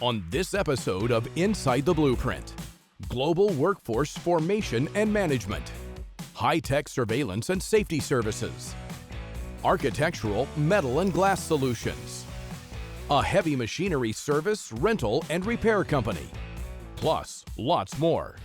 on this episode of Inside the Blueprint. Global workforce formation and management, high-tech surveillance and safety services, architectural, metal and glass solutions, a heavy machinery service, rental and repair company, plus lots more.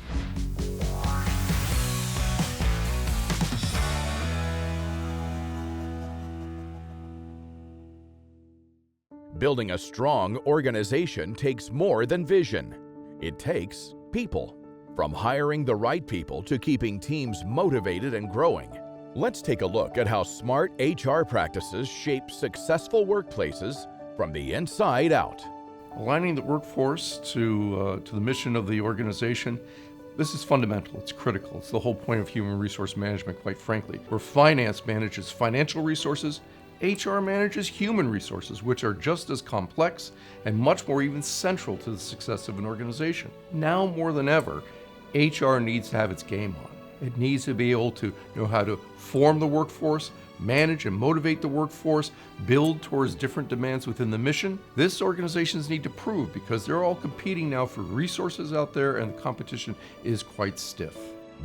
Building a strong organization takes more than vision. It takes people. From hiring the right people to keeping teams motivated and growing. Let's take a look at how smart HR practices shape successful workplaces from the inside out. Aligning the workforce to the mission of the organization, this is fundamental, it's critical. It's the whole point of human resource management, quite frankly. Where finance manages financial resources, HR manages human resources, which are just as complex and much more even central to the success of an organization. Now more than ever, HR needs to have its game on. It needs to be able to know how to form the workforce, manage and motivate the workforce, build towards different demands within the mission. This organizations need to prove because they're all competing now for resources out there and the competition is quite stiff.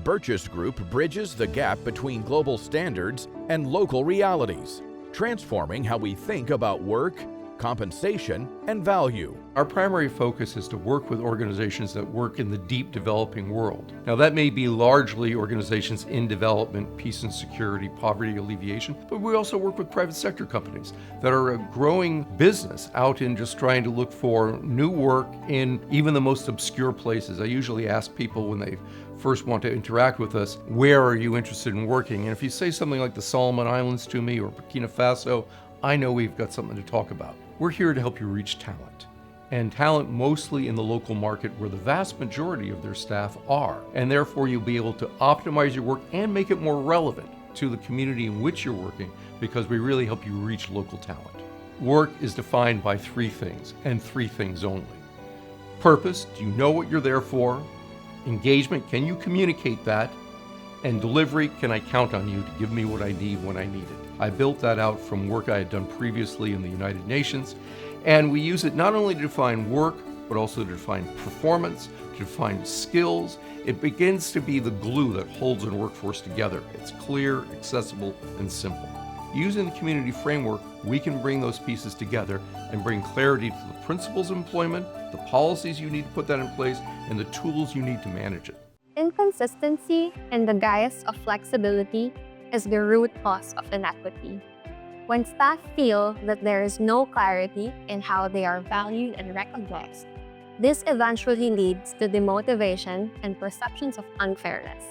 Birches Group bridges the gap between global standards and local realities, transforming how we think about work, compensation, and value. Our primary focus is to work with organizations that work in the deep developing world. Now that may be largely organizations in development, peace and security, poverty alleviation, but we also work with private sector companies that are a growing business out in just trying to look for new work in even the most obscure places. I usually ask people when they first want to interact with us, where are you interested in working? And if you say something like the Solomon Islands to me or Burkina Faso, I know we've got something to talk about. We're here to help you reach talent, and talent mostly in the local market where the vast majority of their staff are. And therefore you'll be able to optimize your work and make it more relevant to the community in which you're working because we really help you reach local talent. Work is defined by three things and three things only. Purpose, do you know what you're there for? Engagement, can you communicate that? And delivery, can I count on you to give me what I need when I need it? I built that out from work I had done previously in the United Nations, and we use it not only to define work, but also to define performance, to define skills. It begins to be the glue that holds a workforce together. It's clear, accessible, and simple. Using the community framework, we can bring those pieces together and bring clarity to the principles of employment, the policies you need to put that in place, and the tools you need to manage it. Inconsistency and the bias of flexibility is the root cause of inequity. When staff feel that there is no clarity in how they are valued and recognized, this eventually leads to demotivation and perceptions of unfairness.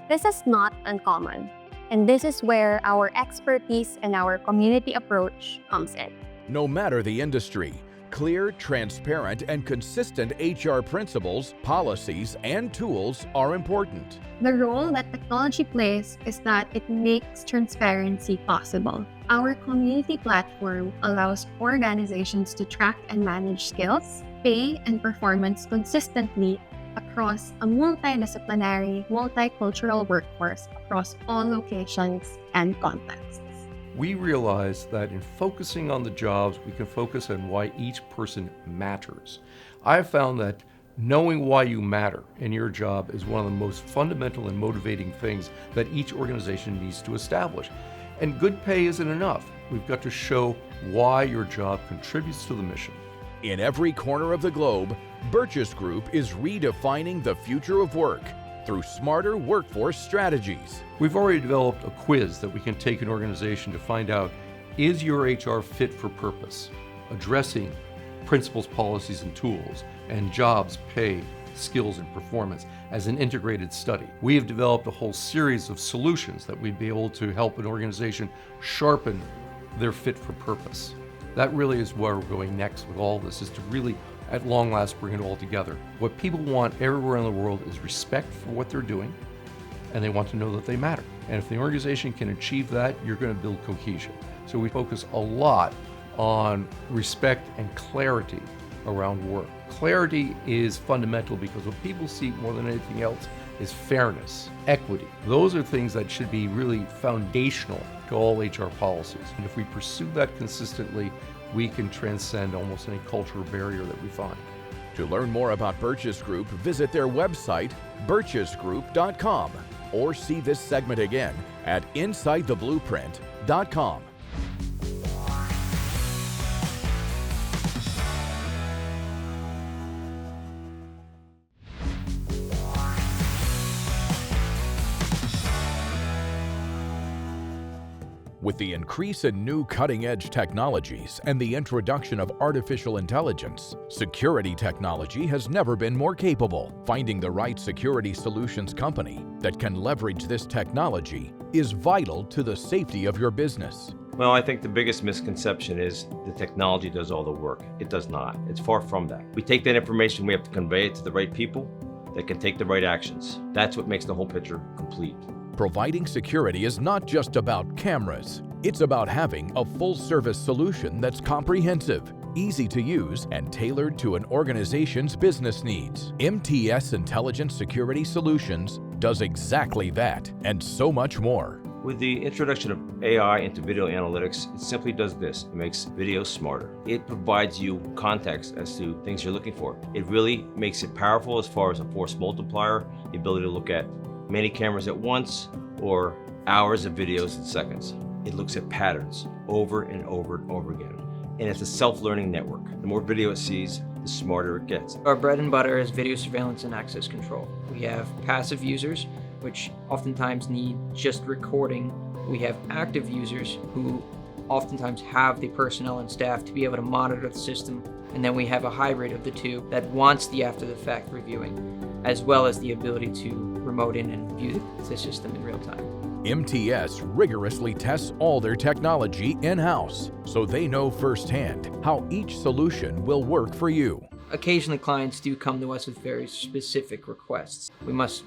This is not uncommon, and this is where our expertise and our community approach comes in. No matter the industry, clear, transparent, and consistent HR principles, policies, and tools are important. The role that technology plays is that it makes transparency possible. Our community platform allows organizations to track and manage skills, pay, and performance consistently across a multidisciplinary, multicultural workforce across all locations and contexts. We realize that in focusing on the jobs, we can focus on why each person matters. I've found that knowing why you matter in your job is one of the most fundamental and motivating things that each organization needs to establish. And good pay isn't enough. We've got to show why your job contributes to the mission. In every corner of the globe, Birches Group is redefining the future of work through smarter workforce strategies. We've already developed a quiz that we can take an organization to find out, is your HR fit for purpose? Addressing principles, policies, and tools, and jobs, pay, skills, and performance as an integrated study. We have developed a whole series of solutions that we'd be able to help an organization sharpen their fit for purpose. That really is where we're going next with all this, is to really at long last bring it all together. What people want everywhere in the world is respect for what they're doing, and they want to know that they matter. And if the organization can achieve that, you're going to build cohesion. So we focus a lot on respect and clarity around work. Clarity is fundamental because what people seek more than anything else is fairness, equity. Those are things that should be really foundational to all HR policies. And if we pursue that consistently, we can transcend almost any cultural barrier that we find. To learn more about Birches Group, visit their website, birchesgroup.com, or see this segment again at insidetheblueprint.com. With the increase in new cutting-edge technologies and the introduction of artificial intelligence, security technology has never been more capable. Finding the right security solutions company that can leverage this technology is vital to the safety of your business. Well, I think the biggest misconception is the technology does all the work. It does not. It's far from that. We take that information, we have to convey it to the right people that can take the right actions. That's what makes the whole picture complete. Providing security is not just about cameras. It's about having a full-service solution that's comprehensive, easy to use, and tailored to an organization's business needs. MTS Intelligent Security Solutions does exactly that, and so much more. With the introduction of AI into video analytics, it simply does this. It makes video smarter. It provides you context as to things you're looking for. It really makes it powerful as far as a force multiplier, the ability to look at many cameras at once or hours of videos in seconds. It looks at patterns over and over and over again. And it's a self-learning network. The more video it sees, the smarter it gets. Our bread and butter is video surveillance and access control. We have passive users, which oftentimes need just recording. We have active users who oftentimes have the personnel and staff to be able to monitor the system. And then we have a hybrid of the two that wants the after-the-fact reviewing, as well as the ability to remote in and view the system in real time. MTS rigorously tests all their technology in-house, so they know firsthand how each solution will work for you. Occasionally, clients do come to us with very specific requests. We must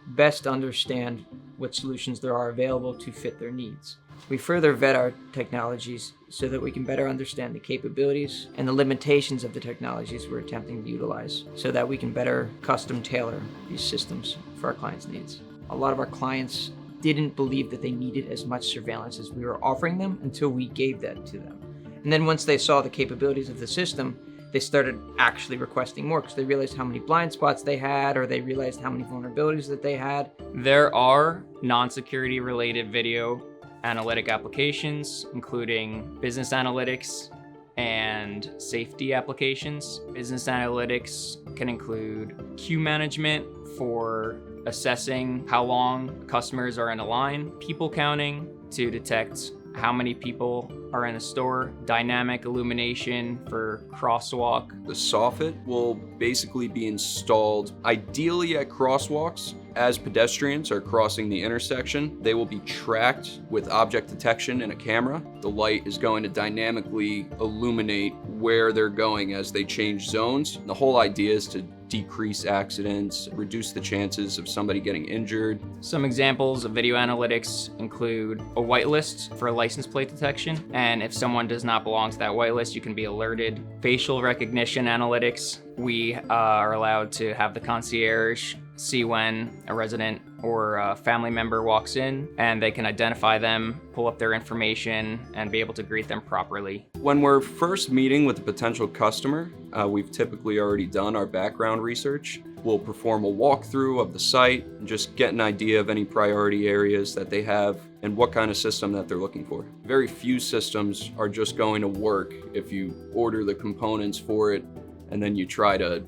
best understand what solutions there are available to fit their needs. We further vet our technologies so that we can better understand the capabilities and the limitations of the technologies we're attempting to utilize, so that we can better custom tailor these systems for our clients' needs. A lot of our clients didn't believe that they needed as much surveillance as we were offering them until we gave that to them. And then once they saw the capabilities of the system, they started actually requesting more because they realized how many blind spots they had, or they realized how many vulnerabilities that they had. There are non-security related video analytic applications, including business analytics and safety applications. Business analytics can include queue management for assessing how long customers are in a line, people counting to detect how many people are in a store, dynamic illumination for crosswalk. The soffit will basically be installed ideally at crosswalks. As pedestrians are crossing the intersection, they will be tracked with object detection and a camera. The light is going to dynamically illuminate where they're going as they change zones. The whole idea is to decrease accidents, reduce the chances of somebody getting injured. Some examples of video analytics include a whitelist for license plate detection, and if someone does not belong to that whitelist, you can be alerted. Facial recognition analytics, we are allowed to have the concierge see when a resident or a family member walks in, and they can identify them, pull up their information, and be able to greet them properly. When we're first meeting with a potential customer, we've typically already done our background research. We'll perform a walkthrough of the site and just get an idea of any priority areas that they have and what kind of system that they're looking for. Very few systems are just going to work if you order the components for it and then you try to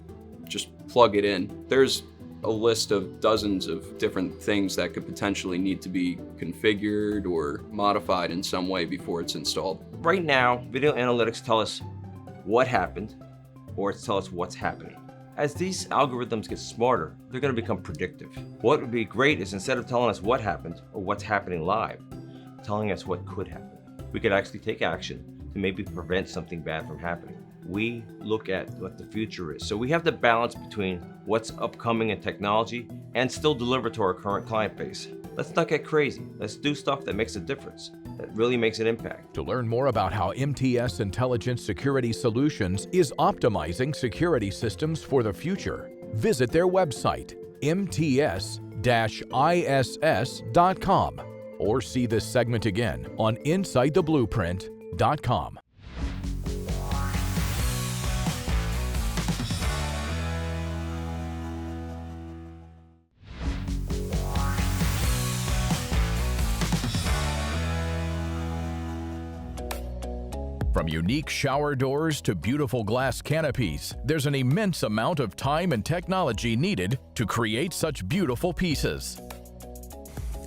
just plug it in. There's a list of dozens of different things that could potentially need to be configured or modified in some way before it's installed. Right now, video analytics tell us what happened, or tell us what's happening. As these algorithms get smarter, they're going to become predictive. What would be great is, instead of telling us what happened or what's happening live, telling us what could happen. We could actually take action to maybe prevent something bad from happening. We look at what the future is. So we have to balance between what's upcoming in technology and still deliver to our current client base. Let's not get crazy. Let's do stuff that makes a difference, that really makes an impact. To learn more about how MTS Intelligent Security Solutions is optimizing security systems for the future, visit their website, mts-iss.com, or see this segment again on insidetheblueprint.com. From unique shower doors to beautiful glass canopies, there's an immense amount of time and technology needed to create such beautiful pieces.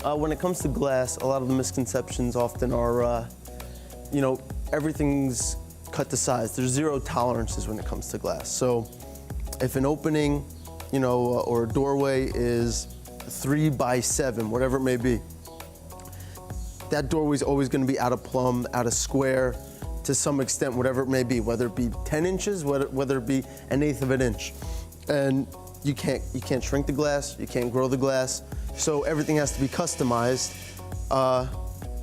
When it comes to glass, a lot of the misconceptions often are, everything's cut to size. There's zero tolerances when it comes to glass. So if an opening, or a doorway is 3 by 7, whatever it may be, that doorway is always going to be out of plumb, out of square, to some extent, whatever it may be, whether it be 10 inches, whether it be 1/8 of an inch. And you can't shrink the glass, you can't grow the glass, so everything has to be customized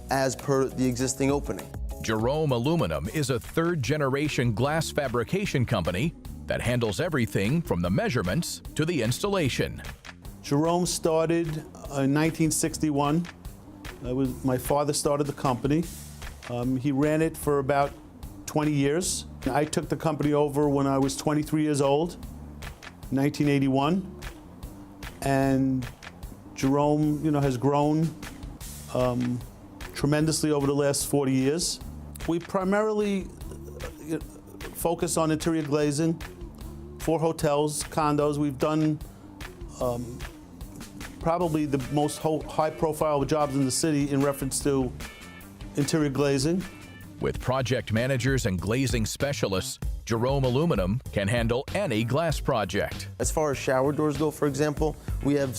as per the existing opening. Jerome Aluminum is a third-generation glass fabrication company that handles everything from the measurements to the installation. Jerome started in 1961. My father started the company. He ran it for about 20 years. I took the company over when I was 23 years old, 1981. And Jerome, has grown tremendously over the last 40 years. We primarily focus on interior glazing for hotels, condos. We've done probably the most high-profile jobs in the city in reference to interior glazing. With project managers and glazing specialists, Jerome Aluminum can handle any glass project. As far as shower doors go, for example, we have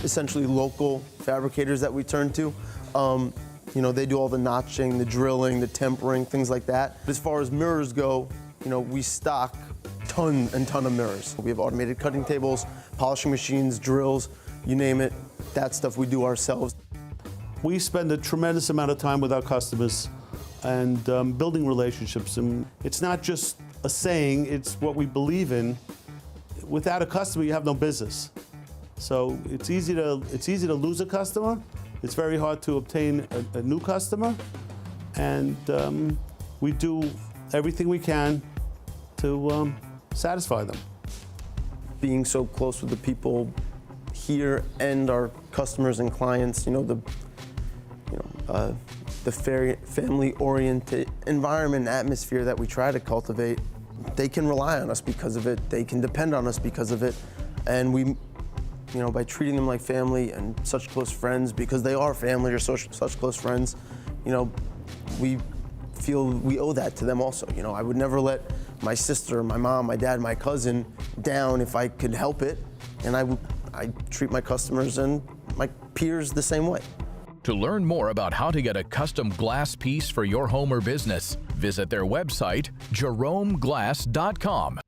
essentially local fabricators that we turn to. They do all the notching, the drilling, the tempering, things like that. As far as mirrors go, we stock ton of mirrors. We have automated cutting tables, polishing machines, drills, you name it. That stuff we do ourselves. We spend a tremendous amount of time with our customers and building relationships. And it's not just a saying, it's what we believe in. Without a customer, you have no business. So it's easy to lose a customer. It's very hard to obtain a new customer. And we do everything we can to satisfy them. Being so close with the people here and our customers and clients, the family-oriented environment and atmosphere that we try to cultivate, they can rely on us because of it. They can depend on us because of it. And we, by treating them like family and such close friends, because they are family or such close friends, we feel we owe that to them also. I would never let my sister, my mom, my dad, my cousin down if I could help it. And I treat my customers and my peers the same way. To learn more about how to get a custom glass piece for your home or business, visit their website, jeromeglass.com.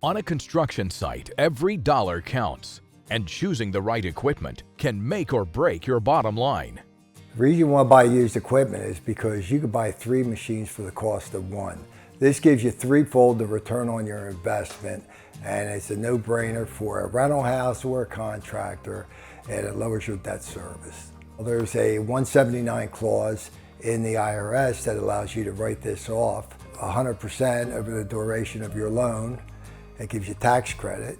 On a construction site, every dollar counts, and choosing the right equipment can make or break your bottom line. The reason you want to buy used equipment is because you can buy 3 machines for the cost of 1. This gives you threefold the return on your investment, and it's a no-brainer for a rental house or a contractor, and it lowers your debt service. There's a 179 clause in the IRS that allows you to write this off 100% over the duration of your loan. It gives you tax credit,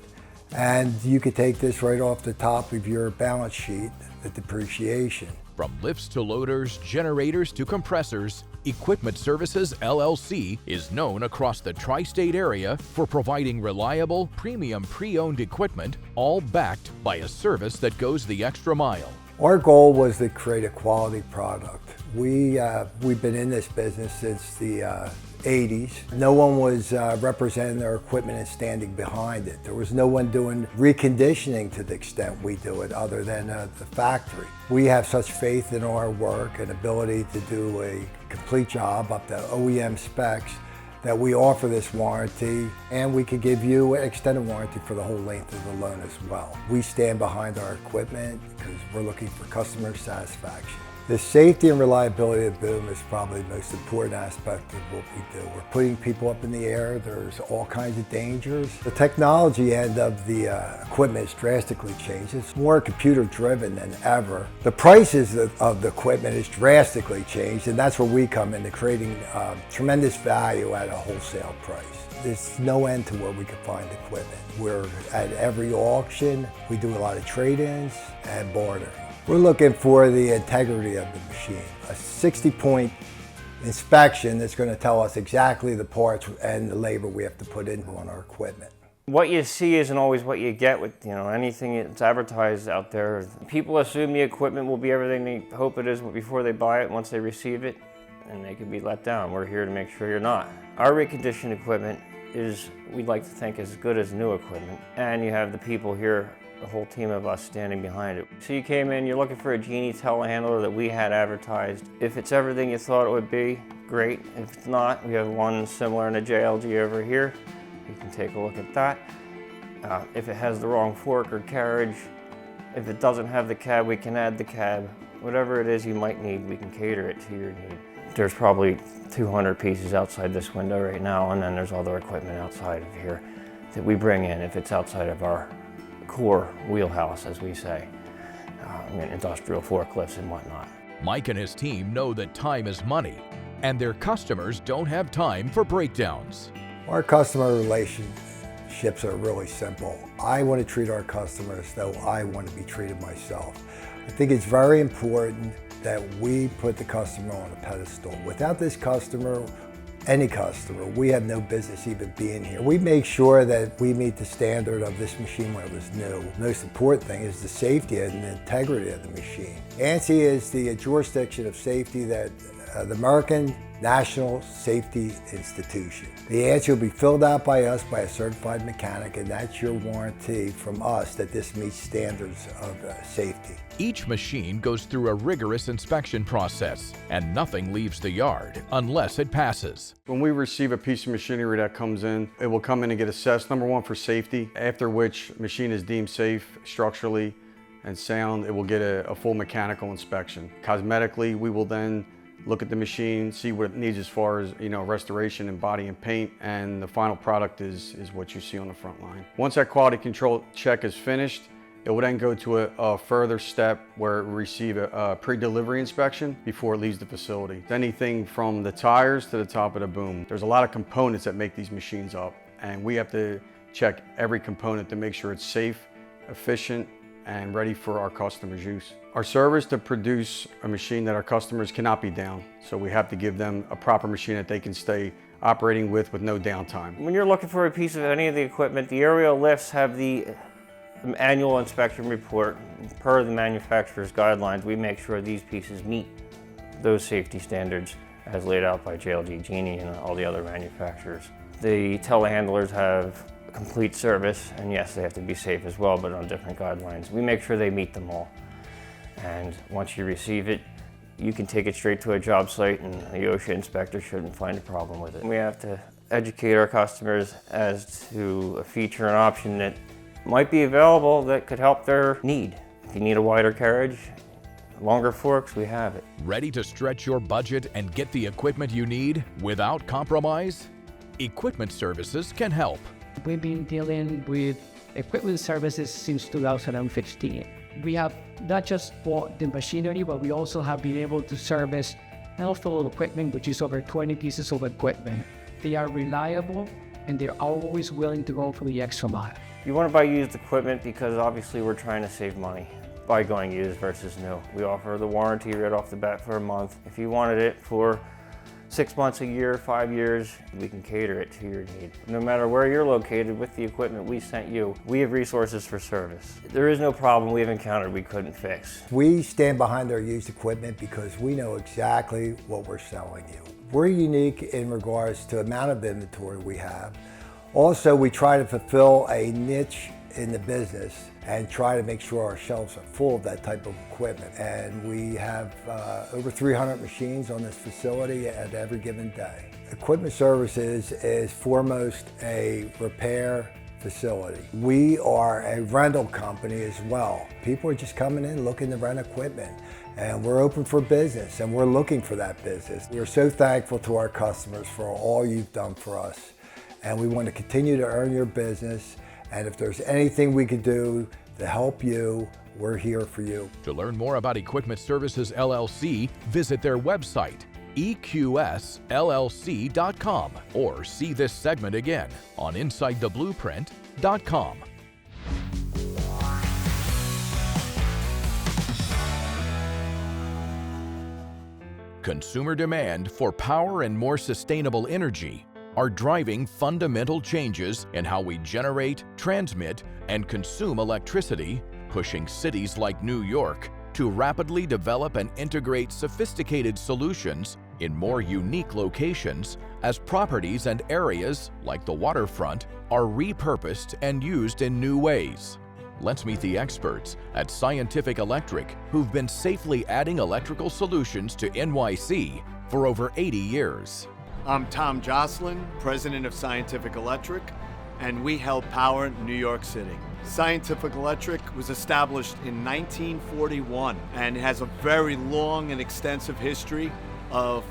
and you could take this right off the top of your balance sheet, the depreciation. From lifts to loaders, generators to compressors, Equipment Services LLC is known across the tri-state area for providing reliable, premium pre-owned equipment, all backed by a service that goes the extra mile. Our goal was to create a quality product. We've been in this business since the 80s. No one was representing their equipment and standing behind it. There was no one doing reconditioning to the extent we do it other than the factory. We have such faith in our work and ability to do a complete job up to OEM specs that we offer this warranty, and we could give you an extended warranty for the whole length of the loan as well. We stand behind our equipment because we're looking for customer satisfaction. The safety and reliability of the boom is probably the most important aspect of what we do. We're putting people up in the air. There's all kinds of dangers. The technology end of the equipment has drastically changed. It's more computer driven than ever. The prices of the equipment has drastically changed, and that's where we come into creating tremendous value at a wholesale price. There's no end to where we can find equipment. We're at every auction. We do a lot of trade-ins and bartering. We're looking for the integrity of the machine. A 60-point inspection that's going to tell us exactly the parts and the labor we have to put into on our equipment. What you see isn't always what you get with anything that's advertised out there. People assume the equipment will be everything they hope it is before they buy it, once they receive it, and they can be let down. We're here to make sure you're not. Our reconditioned equipment is, we'd like to think, as good as new equipment. And you have the people here, the whole team of us standing behind it. So you came in, you're looking for a Genie telehandler that we had advertised. If it's everything you thought it would be, great. If it's not, we have one similar in a JLG over here. You can take a look at that. If it has the wrong fork or carriage, if it doesn't have the cab, we can add the cab. Whatever it is you might need, we can cater it to your need. There's probably 200 pieces outside this window right now, and then there's other equipment outside of here that we bring in if it's outside of our core wheelhouse, as we say, industrial forklifts and whatnot. Mike and his team know that time is money, and their customers don't have time for breakdowns. Our customer relationships are really simple. I want to treat our customers though I want to be treated myself. I think it's very important that we put the customer on a pedestal. Without this customer, any customer, we have no business even being here. We make sure that we meet the standard of this machine when it was new. The most important thing is the safety and the integrity of the machine. ANSI is the jurisdiction of safety that the American National Safety Institution. The ANSI will be filled out by us by a certified mechanic, and that's your warranty from us that this meets standards of safety. Each machine goes through a rigorous inspection process, and nothing leaves the yard unless it passes. When we receive a piece of machinery that comes in, it will come in and get assessed, number one, for safety, after which machine is deemed safe structurally and sound. It will get a full mechanical inspection. Cosmetically, we will then look at the machine, see what it needs as far as restoration and body and paint, and the final product is what you see on the front line. Once that quality control check is finished, it will then go to a further step where it will receive a pre-delivery inspection before it leaves the facility. Anything from the tires to the top of the boom. There's a lot of components that make these machines up, and we have to check every component to make sure it's safe, efficient, and ready for our customers' use. Our service to produce a machine that our customers cannot be down, so we have to give them a proper machine that they can stay operating with no downtime. When you're looking for a piece of any of the equipment, the aerial lifts have the annual inspection report. Per the manufacturer's guidelines, we make sure these pieces meet those safety standards as laid out by JLG, Genie, and all the other manufacturers. The telehandlers have complete service, and yes, they have to be safe as well, but on different guidelines. We make sure they meet them all. And once you receive it, you can take it straight to a job site, and the OSHA inspector shouldn't find a problem with it. We have to educate our customers as to a feature and option that might be available that could help their need. If you need a wider carriage, longer forks, we have it. Ready to stretch your budget and get the equipment you need without compromise? Equipment Services can help. We've been dealing with equipment services since 2015. We have not just bought the machinery, but we also have been able to service household equipment, which is over 20 pieces of equipment. They are reliable, and they're always willing to go for the extra mile. You want to buy used equipment because obviously we're trying to save money by going used versus new. We offer the warranty right off the bat for a month. If you wanted it for 6 months, a year, 5 years, we can cater it to your need. No matter where you're located with the equipment we sent you, we have resources for service. There is no problem we've encountered we couldn't fix. We stand behind our used equipment because we know exactly what we're selling you. We're unique in regards to the amount of inventory we have. Also, we try to fulfill a niche in the business and try to make sure our shelves are full of that type of equipment. And we have over 300 machines on this facility at every given day. Equipment Services is foremost a repair facility. We are a rental company as well. People are just coming in looking to rent equipment, and we're open for business, and we're looking for that business. We're so thankful to our customers for all you've done for us, and we want to continue to earn your business, and if there's anything we could do to help you, we're here for you. To learn more about Equipment Services LLC, visit their website, eqsllc.com, or see this segment again on InsideTheBlueprint.com. Consumer demand for power and more sustainable energy are driving fundamental changes in how we generate, transmit, and consume electricity, pushing cities like New York to rapidly develop and integrate sophisticated solutions in more unique locations as properties and areas like the waterfront are repurposed and used in new ways. Let's meet the experts at Scientific Electric who've been safely adding electrical solutions to NYC for over 80 years. I'm Tom Jocelyn, president of Scientific Electric, and we help power New York City. Scientific Electric was established in 1941 and has a very long and extensive history of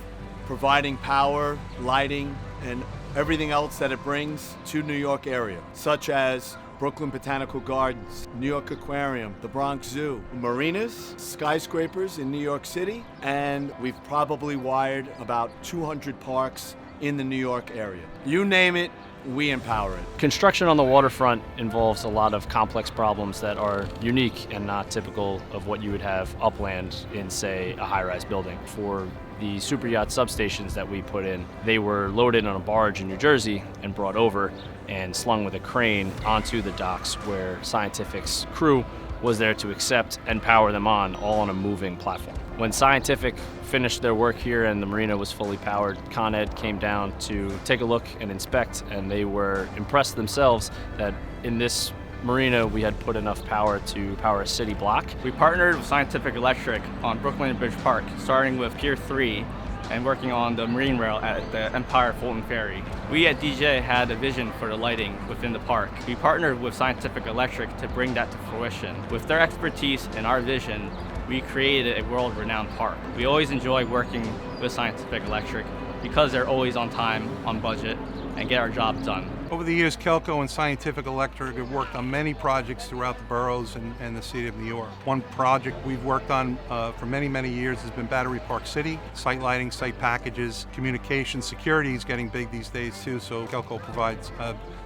providing power, lighting, and everything else that it brings to New York area, such as Brooklyn Botanical Gardens, New York Aquarium, the Bronx Zoo, marinas, skyscrapers in New York City, and we've probably wired about 200 parks in the New York area. You name it, we empower it. Construction on the waterfront involves a lot of complex problems that are unique and not typical of what you would have upland in, say, a high-rise building. For the super yacht substations that we put in, they were loaded on a barge in New Jersey and brought over and slung with a crane onto the docks where Scientific's crew was there to accept and power them all on a moving platform. When Scientific finished their work here and the marina was fully powered, Con Ed came down to take a look and inspect, and they were impressed themselves that in this marina we had put enough power to power a city block. We partnered with Scientific Electric on Brooklyn and Bridge Park, starting with Pier 3 and working on the marine rail at the Empire Fulton Ferry. We at DJ had a vision for the lighting within the park. We partnered with Scientific Electric to bring that to fruition. With their expertise and our vision, we created a world-renowned park. We always enjoy working with Scientific Electric because they're always on time, on budget, and get our job done. Over the years, Kelco and Scientific Electric have worked on many projects throughout the boroughs and the city of New York. One project we've worked on for many, many years has been Battery Park City. Site lighting, site packages, communication, security is getting big these days too, so Kelco provides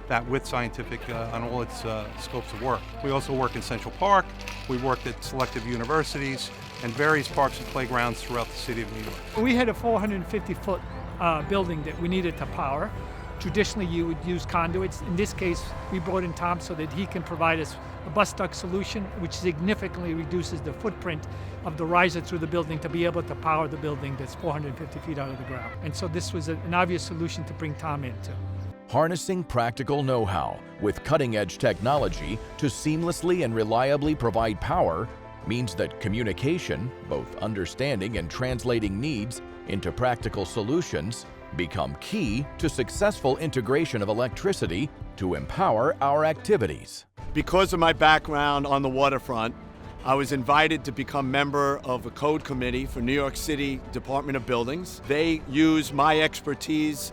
that with Scientific on all its scopes of work. We also work in Central Park. We worked at selective universities and various parks and playgrounds throughout the city of New York. We had a 450-foot building that we needed to power. Traditionally, you would use conduits. In this case, we brought in Tom so that he can provide us a bus duct solution, which significantly reduces the footprint of the riser through the building to be able to power the building that's 450 feet out of the ground. And so this was an obvious solution to bring Tom into. Harnessing practical know-how with cutting-edge technology to seamlessly and reliably provide power means that communication, both understanding and translating needs into practical solutions, become key to successful integration of electricity to empower our activities. Because of my background on the waterfront, I was invited to become member of a code committee for New York City Department of Buildings. They use my expertise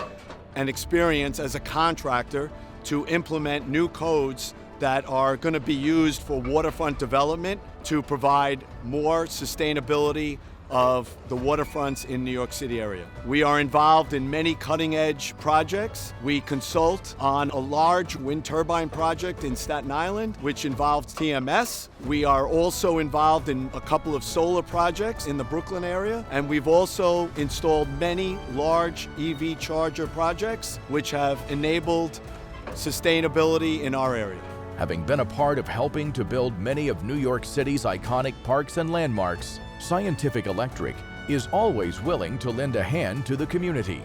and experience as a contractor to implement new codes that are going to be used for waterfront development to provide more sustainability of the waterfronts in New York City area. We are involved in many cutting-edge projects. We consult on a large wind turbine project in Staten Island, which involves TMS. We are also involved in a couple of solar projects in the Brooklyn area, and we've also installed many large EV charger projects, which have enabled sustainability in our area. Having been a part of helping to build many of New York City's iconic parks and landmarks, Scientific Electric is always willing to lend a hand to the community.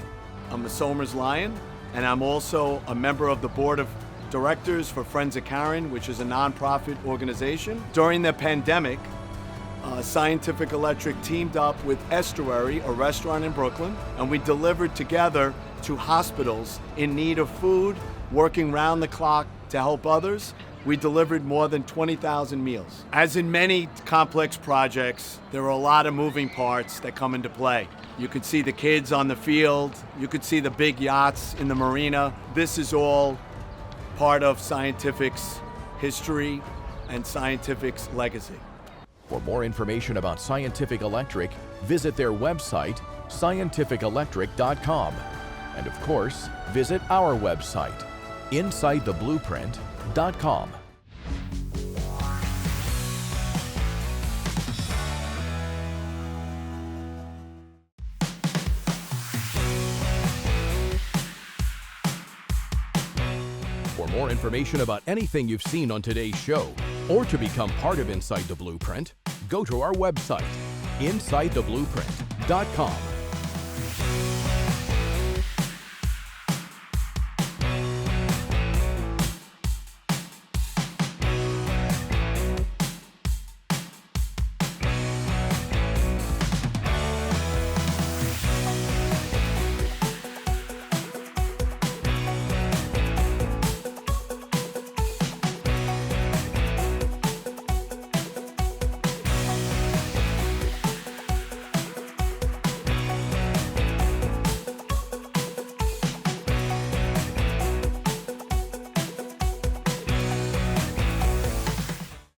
I'm a Somers Lion, and I'm also a member of the board of directors for Friends of Karen, which is a nonprofit organization. During the pandemic, Scientific Electric teamed up with Estuary, a restaurant in Brooklyn, and we delivered together to hospitals in need of food, working round the clock to help others, we delivered more than 20,000 meals. As in many complex projects, there are a lot of moving parts that come into play. You could see the kids on the field, you could see the big yachts in the marina. This is all part of Scientific's history and Scientific's legacy. For more information about Scientific Electric, visit their website, scientificelectric.com. And of course, visit our website, insidetheblueprint.com. For more information about anything you've seen on today's show, or to become part of Inside the Blueprint, go to our website, insidetheblueprint.com.